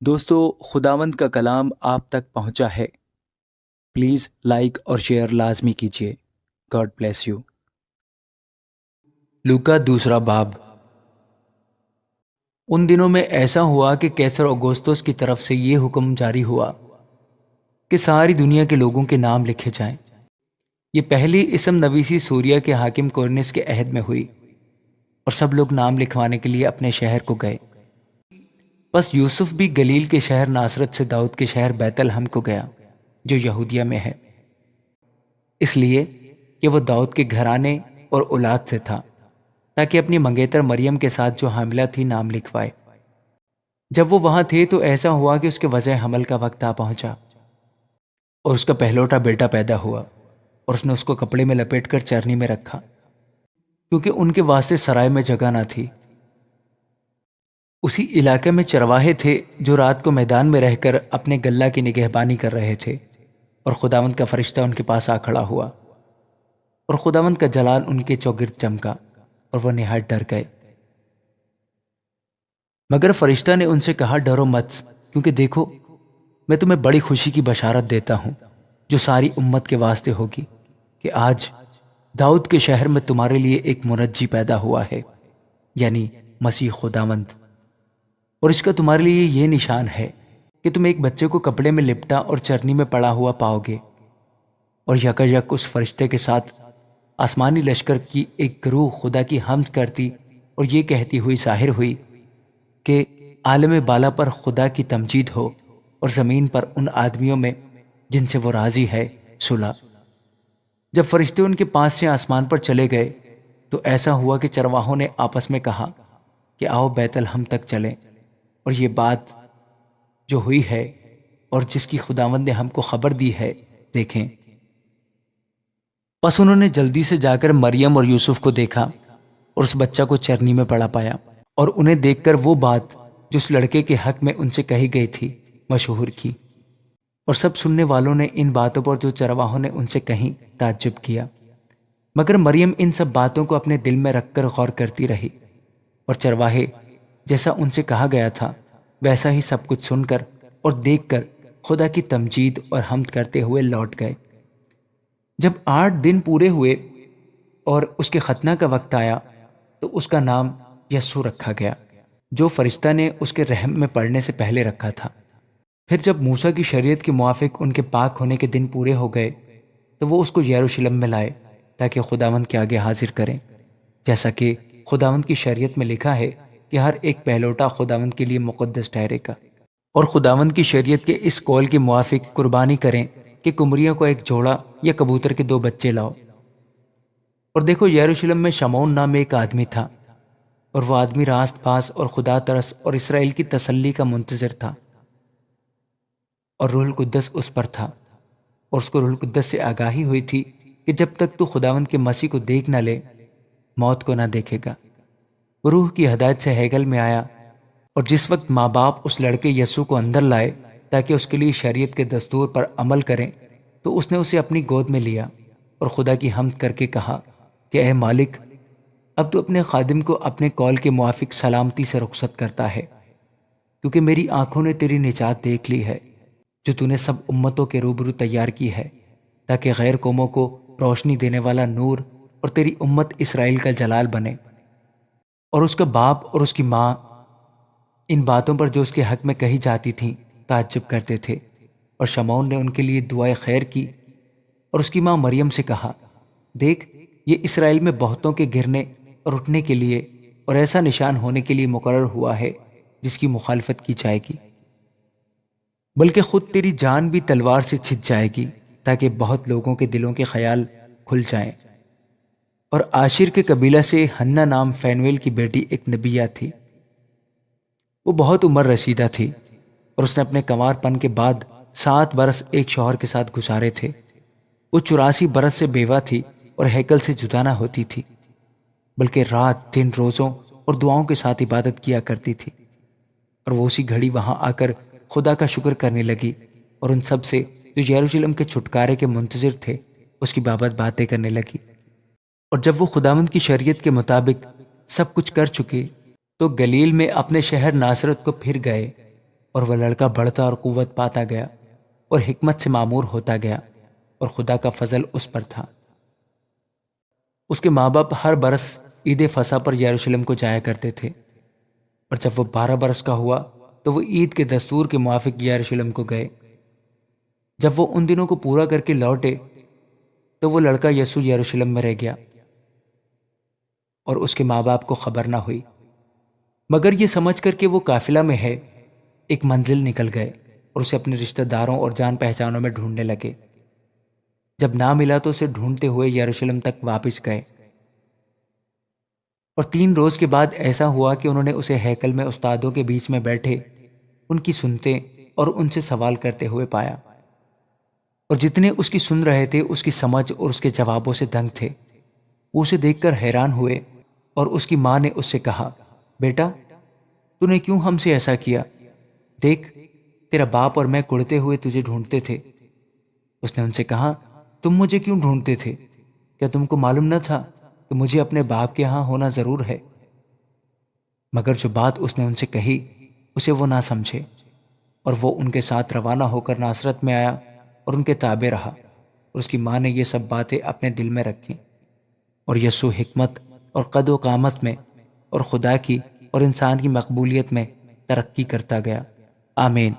دوستو، خداوند کا کلام آپ تک پہنچا ہے۔ پلیز لائک اور شیئر لازمی کیجیے۔ God bless you. لوکا دوسرا باب۔ ان دنوں میں ایسا ہوا کہ کیسر اوگوستوس کی طرف سے یہ حکم جاری ہوا کہ ساری دنیا کے لوگوں کے نام لکھے جائیں۔ یہ پہلی اسم نویسی سوریہ کے حاکم کورنس کے عہد میں ہوئی، اور سب لوگ نام لکھوانے کے لیے اپنے شہر کو گئے۔ بس یوسف بھی گلیل کے شہر ناصرت سے داؤد کے شہر بیت لحم کو گیا، جو یہودیہ میں ہے، اس لیے کہ وہ داؤد کے گھرانے اور اولاد سے تھا، تاکہ اپنی منگیتر مریم کے ساتھ جو حاملہ تھی نام لکھوائے۔ جب وہ وہاں تھے تو ایسا ہوا کہ اس کے وضع حمل کا وقت آ پہنچا، اور اس کا پہلوٹا بیٹا پیدا ہوا، اور اس نے اس کو کپڑے میں لپیٹ کر چرنی میں رکھا، کیونکہ ان کے واسطے سرائے میں جگہ نہ تھی۔ اسی علاقے میں چرواہے تھے جو رات کو میدان میں رہ کر اپنے گلہ کی نگہبانی کر رہے تھے، اور خداوند کا فرشتہ ان کے پاس آ کھڑا ہوا، اور خداوند کا جلال ان کے چوگرد چمکا، اور وہ نہایت ڈر گئے۔ مگر فرشتہ نے ان سے کہا، ڈرو مت، کیونکہ دیکھو میں تمہیں بڑی خوشی کی بشارت دیتا ہوں جو ساری امت کے واسطے ہوگی، کہ آج داؤد کے شہر میں تمہارے لیے ایک منجی پیدا ہوا ہے، یعنی مسیح خداوند۔ اور اس کا تمہارے لیے یہ نشان ہے کہ تم ایک بچے کو کپڑے میں لپٹا اور چرنی میں پڑا ہوا پاؤ گے۔ اور یکایک اس فرشتے کے ساتھ آسمانی لشکر کی ایک گروہ خدا کی حمد کرتی اور یہ کہتی ہوئی ظاہر ہوئی کہ عالم بالا پر خدا کی تمجید ہو، اور زمین پر ان آدمیوں میں جن سے وہ راضی ہے صلح۔ جب فرشتے ان کے پاس سے آسمان پر چلے گئے تو ایسا ہوا کہ چرواہوں نے آپس میں کہا کہ آؤ بیت لحم تک چلیں، اور یہ بات جو ہوئی ہے اور جس کی خداوند نے ہم کو خبر دی ہے دیکھیں۔ پس انہوں نے جلدی سے جا کر مریم اور یوسف کو دیکھا، اور اس بچہ کو چرنی میں پڑا پایا، اور انہیں دیکھ کر وہ بات جو اس لڑکے کے حق میں ان سے کہی گئی تھی مشہور کی۔ اور سب سننے والوں نے ان باتوں پر جو چرواہوں نے ان سے کہیں تعجب کیا، مگر مریم ان سب باتوں کو اپنے دل میں رکھ کر غور کرتی رہی۔ اور چرواہے جیسا ان سے کہا گیا تھا ویسا ہی سب کچھ سن کر اور دیکھ کر خدا کی تمجید اور حمد کرتے ہوئے لوٹ گئے۔ جب 8 دن پورے ہوئے اور اس کے ختنہ کا وقت آیا تو اس کا نام یسوع رکھا گیا، جو فرشتہ نے اس کے رحم میں پڑنے سے پہلے رکھا تھا۔ پھر جب موسیٰ کی شریعت کے موافق ان کے پاک ہونے کے دن پورے ہو گئے تو وہ اس کو یروشلم میں لائے تاکہ خداوند کے آگے حاضر کریں، جیسا کہ خداوند کی شریعت میں لکھا ہے کہ ہر ایک پہلوٹا خداوند کے لیے مقدس ٹھہرے گا۔ اور خداوند کی شریعت کے اس قول کے موافق قربانی کریں کہ کمریوں کو ایک جوڑا یا کبوتر کے 2 بچے لاؤ۔ اور دیکھو یروشلم میں شمعون نام ایک آدمی تھا، اور وہ آدمی راست باز اور خدا ترس اور اسرائیل کی تسلی کا منتظر تھا، اور روح القدس اس پر تھا، اور اس کو روح القدس سے آگاہی ہوئی تھی کہ جب تک تو خداوند کے مسیح کو دیکھ نہ لے موت کو نہ دیکھے گا۔ وہ روح کی ہدایت سے ہیکل میں آیا، اور جس وقت ماں باپ اس لڑکے یسوع کو اندر لائے تاکہ اس کے لیے شریعت کے دستور پر عمل کریں، تو اس نے اسے اپنی گود میں لیا اور خدا کی حمد کر کے کہا کہ اے مالک، اب تو اپنے خادم کو اپنے قول کے موافق سلامتی سے رخصت کرتا ہے، کیونکہ میری آنکھوں نے تیری نجات دیکھ لی ہے جو تو نے سب امتوں کے روبرو تیار کی ہے، تاکہ غیر قوموں کو روشنی دینے والا نور اور تیری امت اسرائیل کا جلال بنے۔ اور اس کا باپ اور اس کی ماں ان باتوں پر جو اس کے حق میں کہی جاتی تھیں تعجب کرتے تھے۔ اور شمعون نے ان کے لیے دعائے خیر کی، اور اس کی ماں مریم سے کہا، دیکھ یہ اسرائیل میں بہتوں کے گرنے اور اٹھنے کے لیے اور ایسا نشان ہونے کے لیے مقرر ہوا ہے جس کی مخالفت کی جائے گی، بلکہ خود تیری جان بھی تلوار سے چھن جائے گی، تاکہ بہت لوگوں کے دلوں کے خیال کھل جائیں۔ اور عاشر کے قبیلہ سے حنہ نام فینویل کی بیٹی ایک نبیہ تھی، وہ بہت عمر رسیدہ تھی، اور اس نے اپنے کنوار پن کے بعد 7 برس ایک شوہر کے ساتھ گزارے تھے۔ وہ 84 برس سے بیوہ تھی اور ہیکل سے جدا نہ ہوتی تھی، بلکہ رات دن روزوں اور دعاؤں کے ساتھ عبادت کیا کرتی تھی۔ اور وہ اسی گھڑی وہاں آ کر خدا کا شکر کرنے لگی، اور ان سب سے جو یروشلم کے چھٹکارے کے منتظر تھے اس کی بابت باتیں کرنے لگی۔ اور جب وہ خداوند کی شریعت کے مطابق سب کچھ کر چکے تو گلیل میں اپنے شہر ناصرت کو پھر گئے، اور وہ لڑکا بڑھتا اور قوت پاتا گیا اور حکمت سے معمور ہوتا گیا، اور خدا کا فضل اس پر تھا۔ اس کے ماں باپ ہر برس عید فصح پر یروشلم کو جایا کرتے تھے، اور جب وہ 12 برس کا ہوا تو وہ عید کے دستور کے موافق یروشلم کو گئے۔ جب وہ ان دنوں کو پورا کر کے لوٹے تو وہ لڑکا یسوع یروشلم میں رہ گیا، اور اس کے ماں باپ کو خبر نہ ہوئی، مگر یہ سمجھ کر کہ وہ قافلہ میں ہے، ایک منزل نکل گئے اور اسے اپنے رشتہ داروں اور جان پہچانوں میں ڈھونڈنے لگے۔ جب نہ ملا تو اسے ڈھونڈتے ہوئے یروشلم تک واپس گئے، اور 3 روز کے بعد ایسا ہوا کہ انہوں نے اسے ہیکل میں استادوں کے بیچ میں بیٹھے ان کی سنتے اور ان سے سوال کرتے ہوئے پایا، اور جتنے اس کی سن رہے تھے اس کی سمجھ اور اس کے جوابوں سے دنگ تھے۔ وہ اسے دیکھ کر حیران ہوئے، اور اس کی ماں نے اس سے کہا، بیٹا تو نے کیوں ہم سے ایسا کیا؟ دیکھ، تیرا باپ اور میں کڑتے ہوئے تجھے ڈھونڈتے تھے۔ اس نے ان سے کہا، تم مجھے کیوں ڈھونڈتے تھے؟ کیا تم کو معلوم نہ تھا کہ مجھے اپنے باپ کے ہاں ہونا ضرور ہے؟ مگر جو بات اس نے ان سے کہی اسے وہ نہ سمجھے، اور وہ ان کے ساتھ روانہ ہو کر ناصرت میں آیا اور ان کے تابع رہا، اور اس کی ماں نے یہ سب باتیں اپنے دل میں رکھیں۔ اور یسوع حکمت اور قد و قامت میں اور خدا کی اور انسان کی مقبولیت میں ترقی کرتا گیا۔ آمین۔